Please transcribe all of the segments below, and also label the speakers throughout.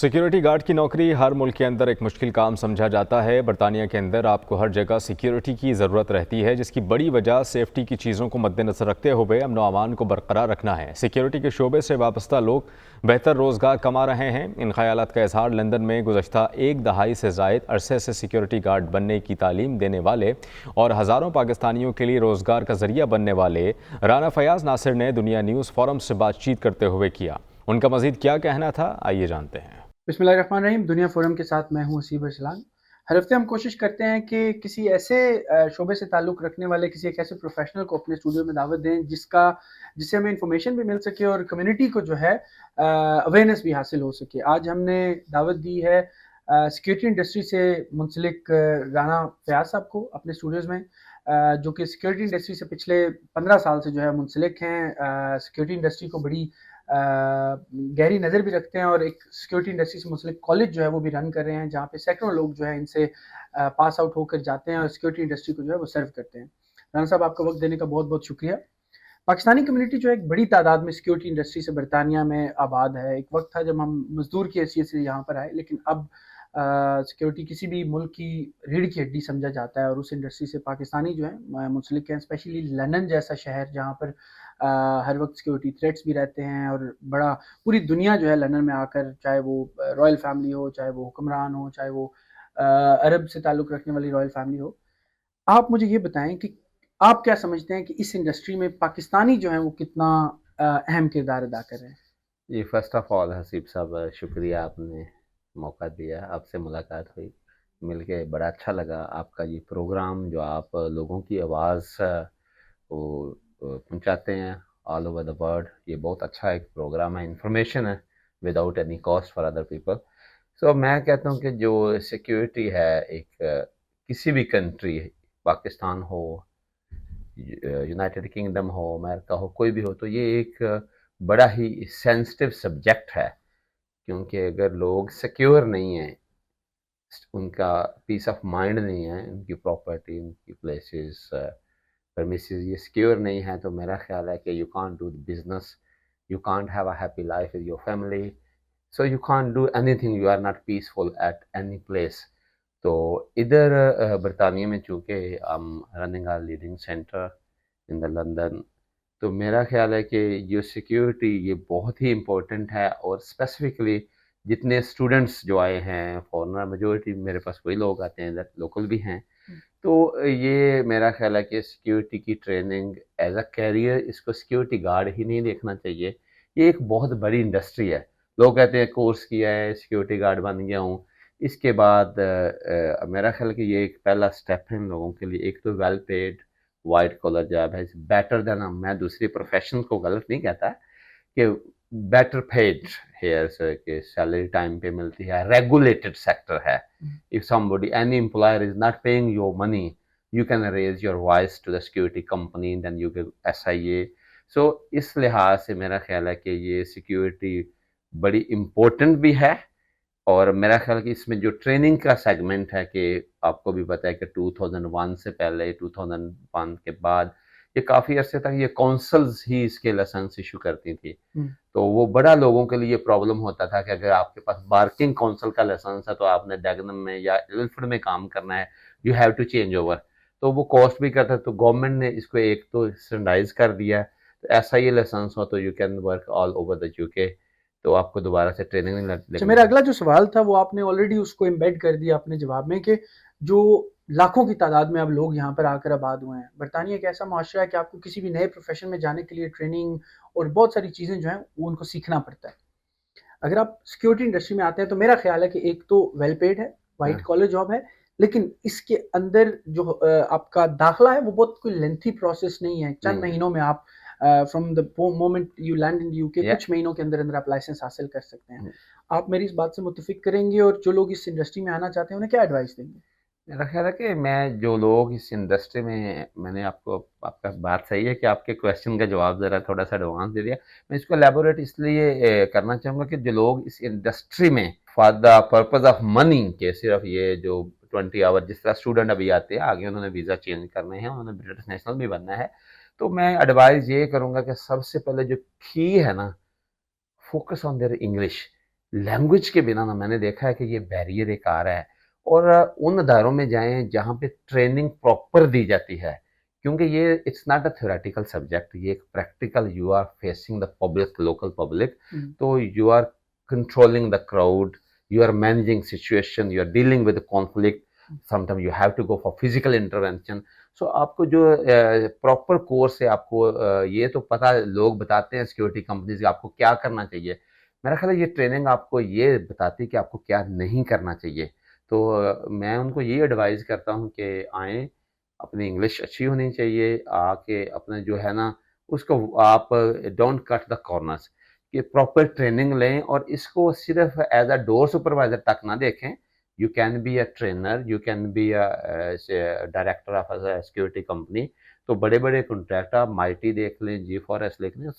Speaker 1: Security guard की नौकरी हर मुल्क के अंदर एक मुश्किल काम समझा जाता है। बरतानिया के अंदर आपको हर जगह सिक्योरिटी की ज़रूरत रहती है, जिसकी बड़ी वजह सेफ्टी की चीज़ों को मद्देनज़र रखते हुए अमन व अमान को बरकरार रखना है। सिक्योरिटी के शोबे से वाबस्ता लोग बेहतर रोज़गार कमा रहे हैं। इन ख्यालात का इजहार लंदन में गुज़श्ता एक दहाई से ज़ायद अरसे से सिक्योरिटी गार्ड बनने की तालीम देने वाले और हज़ारों पाकिस्तानियों के लिए रोज़गार का ज़रिया बनने वाले राना फयाज़ नासिर ने दुनिया न्यूज़ फोरम से बातचीत करते हुए किया। उनका मज़ीद क्या कहना था, आइए जानते हैं।
Speaker 2: बिस्मिल्लाहिर्रहमानिर्रहीम। दुनिया फोरम के साथ मैं हूं हसीब अरसलान। हर हफ्ते हम कोशिश करते हैं कि किसी ऐसे शोबे से ताल्लुक़ रखने वाले किसी एक ऐसे प्रोफेशनल को अपने स्टूडियो में दावत दें जिससे हमें इंफॉर्मेशन भी मिल सके और कम्युनिटी को जो है अवेयरनेस भी हासिल हो सके। आज हमने दावत दी है सिक्योरिटी इंडस्ट्री से मुंसलिक राना फयाज साहब को अपने स्टूडियोज़ में, जो कि सिक्योरिटी इंडस्ट्री से पिछले 15 साल से जो है मुंसलिक हैं। सिक्योरिटी इंडस्ट्री को बड़ी गहरी नज़र भी रखते हैं और एक सिक्योरिटी इंडस्ट्री से मुंसलिक कॉलेज जो है वो भी रन कर रहे हैं, जहाँ पे सैकड़ों लोग जो है इनसे पास आउट होकर जाते हैं और सिक्योरिटी इंडस्ट्री को जो है वो सर्व करते हैं। राना साहब, आपका वक्त देने का बहुत बहुत शुक्रिया। पाकिस्तानी कम्युनिटी जो है एक बड़ी तादाद में सिक्योरिटी इंडस्ट्री से बरतानिया में आबाद है। एक वक्त था जब हम मजदूर की हैसियत से यहाँ पर आए, लेकिन अब सिक्योरिटी किसी भी मुल्क की रीढ़ की हड्डी समझा जाता है और उस इंडस्ट्री से पाकिस्तानी जो है मुंसलिक हैं। स्पेशली लंदन जैसा शहर जहाँ पर हर वक्त सिक्योरिटी थ्रेट्स भी रहते हैं और बड़ा पूरी दुनिया जो है लंदन में आकर, चाहे वो रॉयल फैमिली हो, चाहे वो हुक्मरान हो, चाहे वो अरब से ताल्लुक़ रखने वाली रॉयल फैमिली हो। आप मुझे ये बताएं कि आप क्या समझते हैं कि इस इंडस्ट्री में पाकिस्तानी जो है वो कितना अहम किरदार अदा कर रहे हैं?
Speaker 3: जी, फ़र्स्ट ऑफ़ ऑल हसीब साहब, शुक्रिया, आपने मौका दिया, आपसे मुलाकात हुई, मिलके बड़ा अच्छा लगा। आपका ये प्रोग्राम जो आप लोगों की आवाज़ वो पहुँचाते हैं ऑल ओवर द वर्ल्ड, ये बहुत अच्छा एक प्रोग्राम है, इन्फॉर्मेशन है without any cost for other people. So मैं कहता हूँ कि जो सिक्योरिटी है एक किसी भी कंट्री, पाकिस्तान हो, यूनाइटेड किंगडम हो, अमेरिका हो, कोई भी हो, तो ये एक बड़ा ही सेंसिटिव सब्जेक्ट है, क्योंकि अगर लोग सिक्योर नहीं हैं, उनका पीस ऑफ माइंड नहीं है, उनकी प्रॉपर्टी, उनकी प्लेसेस, परमिसेस ये सिक्योर नहीं है, तो मेरा ख्याल है कि you can't do business, you can't have a happy life with your family, so you can't do anything, you are not peaceful at any place. तो इधर बरतानिया में चूँकि running a leading centre in the London, तो मेरा ख्याल है कि ये सिक्योरिटी ये बहुत ही इम्पोर्टेंट है। और स्पेसिफिकली जितने स्टूडेंट्स जो आए हैं फॉरेनर, मेजोरिटी मेरे पास वही लोग आते हैं, इधर लोकल भी हैं, तो ये मेरा ख्याल है कि सिक्योरिटी की ट्रेनिंग एज अ कैरियर, इसको सिक्योरिटी गार्ड ही नहीं देखना चाहिए, ये एक बहुत बड़ी इंडस्ट्री है। लोग कहते हैं कोर्स किया है, सिक्योरिटी गार्ड बन गया हूँ, इसके बाद मेरा ख्याल है कि ये एक पहला स्टेप है इन लोगों के लिए। एक तो well paid white collar job है, बेटर देन, मैं दूसरी प्रोफेशन को गलत नहीं कहता कि बेटर पेड हेयर से कि सैलरी टाइम पे मिलती है, रेगुलेटेड सेक्टर है। If somebody any employer is not paying your money, you can raise your voice to the security company, then you get SIA। So इस लिहाज से मेरा ख्याल है कि ये सिक्योरिटी बड़ी इम्पोर्टेंट भी है। और मेरा ख्याल कि इसमें जो ट्रेनिंग का सेगमेंट है, कि आपको भी पता है कि 2001 से पहले, 2001 के बाद, ये काफ़ी अरसे तक ये काउंसिल्स ही इसके लाइसेंस इशू करती थी। तो वो बड़ा लोगों के लिए प्रॉब्लम होता था कि अगर आपके पास बार्किंग काउंसिल का लाइसेंस है तो आपने डेगनम में या इल्फर्ड में काम करना है, you have to change over. तो वो कॉस्ट भी करता है, तो गवर्नमेंट ने इसको एक तो स्टैंडर्डाइज कर दिया है, तो ऐसा ये लाइसेंस हो तो you can work all over the UK, तो आपको दोबारा से ट्रेनिंग नहीं
Speaker 2: अच्छा, मेरा अगला जो सवाल था वो आपने ऑलरेडी उसको एम्बेड कर दिया अपने जवाब में कि जो लाखों की तादाद में अब लोग यहाँ पर आकर आबाद हुए हैं। बरतानिया एक ऐसा माशरा है कि आपको किसी भी नए प्रोफेशन में जाने के लिए ट्रेनिंग और बहुत सारी चीज़ें जो हैं वो उनको सीखना पड़ता है। अगर आप सिक्योरिटी इंडस्ट्री में आते हैं तो मेरा ख्याल है कि एक तो वेल पेड है, वाइट कॉलर जॉब है, लेकिन इसके अंदर जो आपका दाखला है वो बहुत कोई लेंथी प्रोसेस नहीं है। चंद महीनों में आप from the moment you land in UK, कुछ महीनों के अंदर अंदर आप लाइसेंस हासिल कर सकते हैं। आप मेरी इस बात से मुत्तफिक करेंगे और जो लोग इस इंडस्ट्री में आना चाहते हैं उन्हें क्या एडवाइस देंगे?
Speaker 3: मेरा ख्याल है कि मैं जो लोग इस इंडस्ट्री में, मैंने आपको, आपका बात सही है कि आपके क्वेश्चन का जवाब ज़रा थोड़ा सा एडवांस दे दिया। मैं इसको एलेबोरेट इसलिए करना चाहूँगा कि जो लोग इस इंडस्ट्री में for the purpose of money, के सिर्फ ये जो 20 आवर, जिस तरह स्टूडेंट अभी आते हैं, आगे उन्होंने वीज़ा चेंज करने हैं, उन्होंने ब्रिटिश नेशनल भी बनना है, तो मैं एडवाइस ये करूँगा कि सबसे पहले जो की है ना, focus on their English. Language के बिना ना मैंने देखा है कि ये बैरियर एक आ रहा है। और उन अदारों में जाएँ जहाँ पे ट्रेनिंग प्रॉपर दी जाती है, क्योंकि ये it's not a theoretical subject, ये एक practical, you are facing the public, local public, तो you are controlling the crowd, you are managing situation, you are dealing with conflict, sometime you have to go for physical intervention. So आपको जो proper course है, आपको ये तो पता, लोग बताते हैं सिक्योरिटी कंपनीज आपको क्या करना चाहिए, मेरा ख्याल है ये ट्रेनिंग आपको ये बताती है कि आपको क्या नहीं करना चाहिए। तो मैं उनको ये एडवाइस करता हूँ कि आएँ, अपनी इंग्लिश अच्छी होनी चाहिए, आके अपने जो है ना उसको आप डोंट कट द कॉर्नर्स, कि प्रॉपर ट्रेनिंग लें और इसको सिर्फ एज अ डोर सुपरवाइजर तक ना देखें। You can be a trainer, you can be a director of a security company. तो बड़े बड़े कॉन्ट्रैक्ट आप माइटी देख लें, जी फॉरेस्ट देख लें,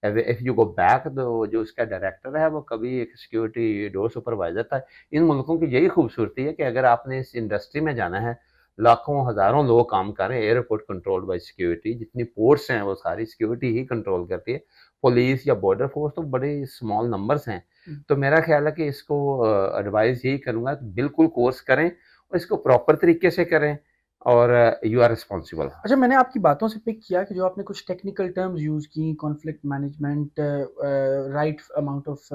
Speaker 3: इफ यू गो बैक, तो जो उसका डायरेक्टर है वो कभी एक सिक्योरिटी डोर सुपरवाइजर था। इन मुल्कों की यही खूबसूरती है कि अगर आपने इस इंडस्ट्री में जाना है, लाखों हजारों लोग काम कर रहे हैं, एयरपोर्ट कंट्रोल बाय सिक्योरिटी, जितनी पोर्ट्स हैं वो सारी सिक्योरिटी ही कंट्रोल करती है। पुलिस या बॉर्डर फोर्स तो बड़े स्मॉल नंबर्स हैं। तो मेरा ख्याल है कि इसको एडवाइस यही करूंगा कि बिल्कुल कोर्स करें और इसको प्रॉपर तरीके से करें, और यू आर रिस्पॉन्सिबल।
Speaker 2: अच्छा, मैंने आपकी बातों से पिक किया कि जो आपने कुछ टेक्निकल टर्म्स यूज़ की, conflict management, right amount of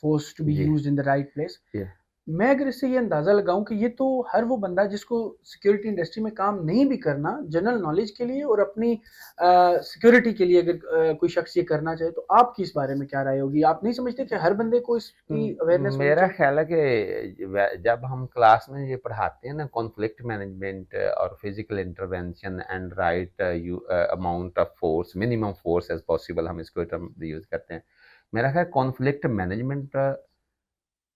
Speaker 2: force to be
Speaker 3: जी,
Speaker 2: used in the right place.
Speaker 3: ये
Speaker 2: मैं अगर इससे ये अंदाज़ा लगाऊं कि ये तो हर वो बंदा जिसको सिक्योरिटी इंडस्ट्री में काम नहीं भी करना, जनरल नॉलेज के लिए और अपनी सिक्योरिटी के लिए अगर कोई शख्स ये करना चाहे, तो आपकी इस बारे में क्या राय होगी? आप नहीं समझते कि हर बंदे को इसकी अवेयरनेस होनी
Speaker 3: मेरा
Speaker 2: चाहिए?
Speaker 3: ख्याल है कि जब हम क्लास में ये पढ़ाते हैं ना, कॉन्फ्लिक्ट मैनेजमेंट और physical intervention and right you amount of force, minimum force as possible, हम इसको टर्म यूज करते हैं। मेरा ख्याल कॉन्फ्लिक्ट मैनेजमेंट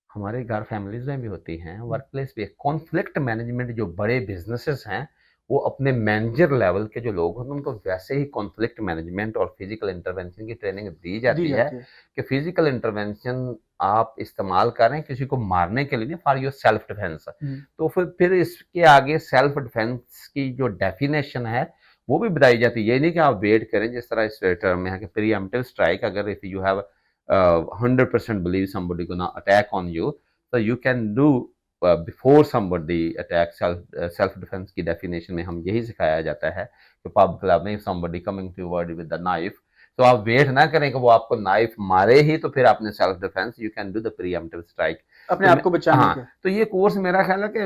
Speaker 3: हमारे घर फैमिलीज में भी होती हैं, वर्क प्लेस पे कॉन्फ्लिक्ट मैनेजमेंट जो बड़े बिजनेसेस हैं, वो अपने मैनेजर लेवल के जो लोग होते हैं उनको वैसे ही कॉन्फ्लिक्ट मैनेजमेंट और फिजिकल इंटरवेंशन की ट्रेनिंग दी
Speaker 2: दी
Speaker 3: जाती है,
Speaker 2: जाती है।
Speaker 3: कि फिजिकल इंटरवेंशन आप इस्तेमाल करें किसी को मारने के लिए, फॉर योर सेल्फ डिफेंस। तो फिर इसके आगे सेल्फ डिफेंस की जो डेफिनेशन है वो भी बताई जाती है। ये नहीं कि आप वेट करें, जिस तरह इस टर्म में है कि प्रीएम्प्टिव स्ट्राइक, अगर if you have 100% believe somebody gonna attack on you, so you can do before somebody attack, self defense की definition में हम यही सिखाया जाता है कि pub club में if somebody coming toward you with the knife, तो आप वेट ना करें कि वो आपको नाइफ मारे ही तो फिर आपने self defence, you can do the pre-emptive strike.
Speaker 2: अपने
Speaker 3: तो
Speaker 2: आप को बचाने के।
Speaker 3: हाँ, तो ये कोर्स मेरा ख्याल है कि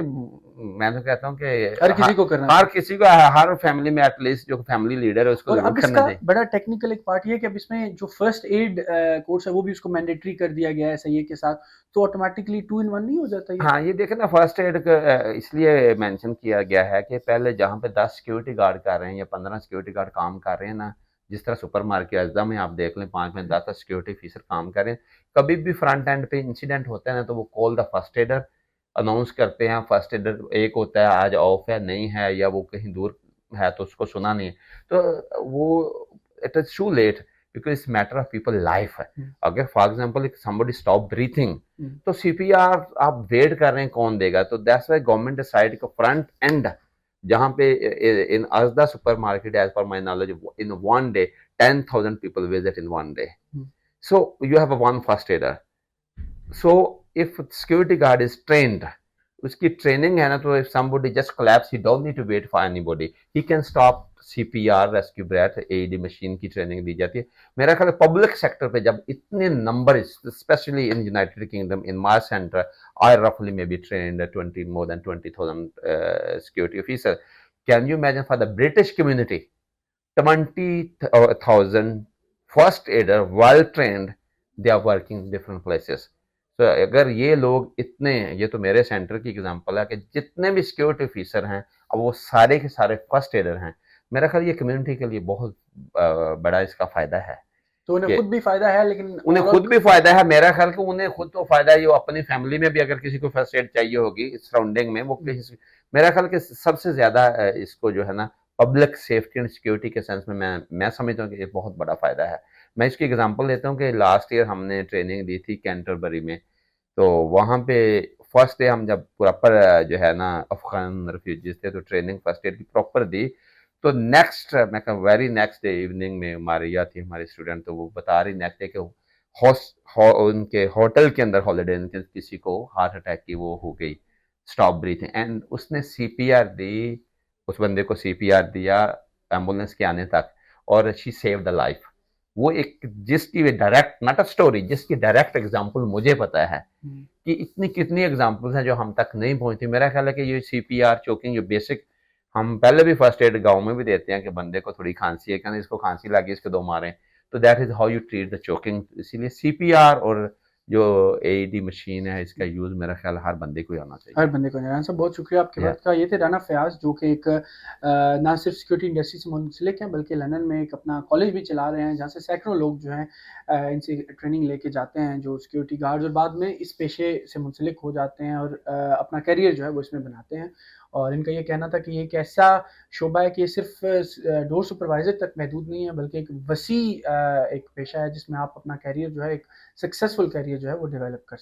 Speaker 3: मैं तो कहता हूँ कि
Speaker 2: हर किसी को करना
Speaker 3: हर
Speaker 2: चाहिए।
Speaker 3: किसी को, हर फैमिली में एटलीस्ट जो फैमिली लीडर है उसको
Speaker 2: और
Speaker 3: जरूर
Speaker 2: अब
Speaker 3: करना
Speaker 2: इसका
Speaker 3: चाहिए।
Speaker 2: बड़ा टेक्निकल एक पार्ट ये है कि अब इसमें जो फर्स्ट एड कोर्स है वो भी उसको मैंडेटरी कर दिया गया है एसआईए के साथ, तो ऑटोमेटिकली 2 इन 1 नहीं हो जाता ये?
Speaker 3: हाँ, ये देखें ना, फर्स्ट एड इसलिए मेंशन किया गया है कि पहले जहाँ पे 10 सिक्योरिटी गार्ड कर रहे हैं या 15 सिक्योरिटी गार्ड काम कर रहे हैं ना, जिस तरह सुपर मार्केट अज्जा में आप देख लें 5 में 10 सिक्योरिटी ऑफिसर काम कर रहे हैं, कभी भी फ्रंट एंड पे इंसिडेंट होता है ना, तो वो call the first adder announce करते हैं। फर्स्ट एडर एक होता है, आज ऑफ है, नहीं है, या वो कहीं दूर है तो उसको सुना नहीं है, तो वो it is too late, because it's matter of people life है। अगर for example somebody stop breathing, तो सीपीआर आप वेट कर रहे हैं कौन देगा, तो दैट्स व्हाई गवर्नमेंट डिसाइड का फ्रंट एंड जहां पे in Asda supermarket, as per my knowledge, in one day 10,000 people visit in one day, so you have one first aider. So if security guard is trained, उसकी training है ना, तो if somebody just collapse, he don't need to wait for anybody, he can stop। CPR, rescue breath, AED machine की training दी जाती है। मेरा ख्याल है पब्लिक सेक्टर पे जब इतने number, specially in United Kingdom, in my centre, I रफली maybe trained 20 more than 20,000 security officer। Can you imagine for the British community 20,000 first aider well trained, they are working different places। तो अगर ये लोग इतने, ये तो मेरे centre की एग्जांपल है कि जितने भी सिक्योरिटी ऑफिसर हैं अब वो सारे के सारे फर्स्ट एडर हैं, मेरा ख्याल ये कम्युनिटी के लिए बहुत बड़ा इसका फायदा है।
Speaker 2: तो उन्हें
Speaker 3: कि
Speaker 2: खुद भी फायदा है, लेकिन
Speaker 3: उन्हें खुद भी फायदा है, मेरा ख्याल कि उन्हें खुद तो फायदा है, वो अपनी फैमिली में भी अगर किसी को फर्स्ट एड चाहिए होगी सराउंडिंग में, वो किसी, मेरा ख्याल कि सबसे ज्यादा इसको जो है ना पब्लिक सेफ्टी एंड सिक्योरिटी के सेंस में मैं समझता हूँ कि ये बहुत बड़ा फायदा है। मैं इसकी एग्जांपल लेता हूँ कि लास्ट ईयर हमने ट्रेनिंग दी थी कैंटरबरी में, तो वहाँ पे फर्स्ट डे हम जब प्रॉपर जो है ना अफगान रेफ्यूजीज थे, तो ट्रेनिंग फर्स्ट एड की प्रॉपर दी। तो नेक्स्ट, मैं वेरी नेक्स्ट डे इवनिंग में मारिया थी हमारी स्टूडेंट, तो वो बता रही नेक्स्ट डे कि ان کے ہوٹل کے اندر ہالیڈے کسی کو ہارٹ اٹیک کی وہ ہو گئی، اسٹاپ بریتھنگ، اینڈ اس نے سی پی آر دی، اس بندے کو سی پی آر دیا ایمبولینس کے آنے تک، اور شی سیو دا لائف. وہ ایک جس کی ڈائریکٹ ناٹ اے اسٹوری، جس کی ڈائریکٹ ایگزامپل مجھے پتا ہے کہ اتنی کتنی ایگزامپلس ہیں جو ہم تک نہیں پہنچتی. میرا خیال ہے کہ یہ سی پی آر چوکنگ جو بیسک ہم پہلے بھی فرسٹ ایڈ گاؤں میں بھی دیتے ہیں کہ بندے کو تھوڑی کھانسی ہے کہ اس کو کھانسی لگی اس کے 2 ماریں، تو that is how you treat the choking. اسی لیے سی پی آر اور جو اے ڈی مشین ہے اس کا یوز میرا خیال ہر بندے کو ہی ہونا چاہیے.
Speaker 2: ہر بندے کو. رانا صاحب بہت شکریہ آپ کے وقت کا. یہ تھے رانا فیاض جو کہ ایک نہ صرف سیکورٹی انڈسٹری سے منسلک ہیں بلکہ لندن میں ایک اپنا کالج بھی چلا رہے ہیں جہاں سے سینکڑوں لوگ جو ہیں ان سے ٹریننگ لے کے جاتے ہیں جو سیکورٹی گارڈز، اور بعد میں اس پیشے سے منسلک ہو جاتے ہیں اور اپنا کیریئر جو ہے وہ اس میں بناتے ہیں. اور ان کا یہ کہنا تھا کہ یہ ایک ایسا شعبہ ہے کہ یہ صرف ڈور سپروائزر تک محدود نہیں ہے بلکہ ایک وسیع ایک پیشہ ہے جس میں آپ اپنا کیریئر جو ہے ایک سکسیزفل کیریئر جو ہے وہ ڈیولپ کر سکتے ہیں.